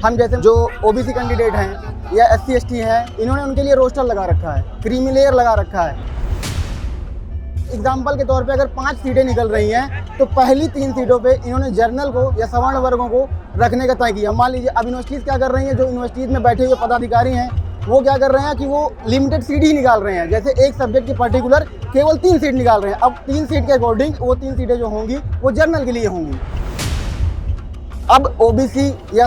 हम जैसे जो ओबीसी कैंडिडेट हैं या SC ST हैं, इन्होंने उनके लिए रोस्टर लगा रखा है, क्रीमी लेयर लगा रखा है। एग्जाम्पल के तौर पे अगर 5 सीटें निकल रही हैं तो पहली 3 सीटों पे इन्होंने जर्नल को या सवर्ण वर्गों को रखने का तय किया। मान लीजिए अब यूनिवर्सिटीज़ क्या कर रही हैं, जो यूनिवर्सिटीज़ में बैठे हुए पदाधिकारी हैं वो क्या कर रहे हैं कि वो लिमिटेड सीट ही निकाल रहे हैं। जैसे एक सब्जेक्ट की पर्टिकुलर केवल 3 सीट निकाल रहे हैं। अब 3 सीट के अकॉर्डिंग वो 3 सीटें जो होंगी वो जर्नल के लिए होंगी। अब ओबीसी या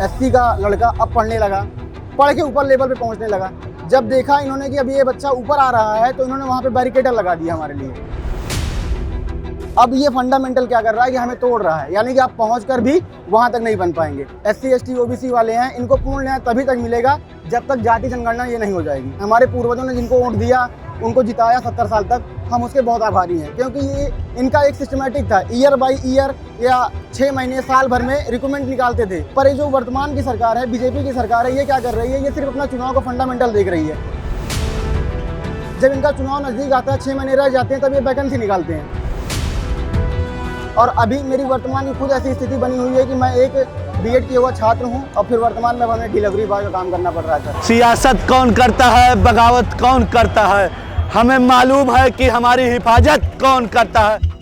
SC का लड़का अब पढ़ने लगा, पढ़ के ऊपर लेवल पे पहुंचने लगा। जब देखा इन्होंने कि अब ये बच्चा ऊपर आ रहा है तो इन्होंने वहाँ पे बैरिकेडर लगा दिया हमारे लिए। अब ये फंडामेंटल क्या कर रहा है कि हमें तोड़ रहा है, यानी कि आप पहुंचकर भी वहां तक नहीं बन पाएंगे। SC ST OBC वाले हैं, इनको पूर्ण न्याय तभी तक मिलेगा जब तक जाति जनगणना ये नहीं हो जाएगी। हमारे पूर्वजों ने जिनको वोट दिया, उनको जिताया 70 साल तक, हम उसके बहुत आभारी हैं, क्योंकि ये इनका एक सिस्टमेटिक था। ईयर बाई ईयर या 6 महीने साल भर में रिकमेंड निकालते थे। पर ये जो वर्तमान की सरकार है, बीजेपी की सरकार है, ये क्या कर रही है, ये सिर्फ अपना चुनाव का फंडामेंटल देख रही है। जब इनका चुनाव नजदीक आता है, 6 महीने रह जाते हैं, तब ये वैकेंसी निकालते हैं। और अभी मेरी वर्तमान की खुद ऐसी स्थिति बनी हुई है कि मैं एक B.Ed किया हुआ छात्र हूँ और फिर वर्तमान में हमें डिलीवरी बॉय का काम करना पड़ रहा था। सियासत कौन करता है, बगावत कौन करता है, हमें मालूम है कि हमारी हिफाजत कौन करता है।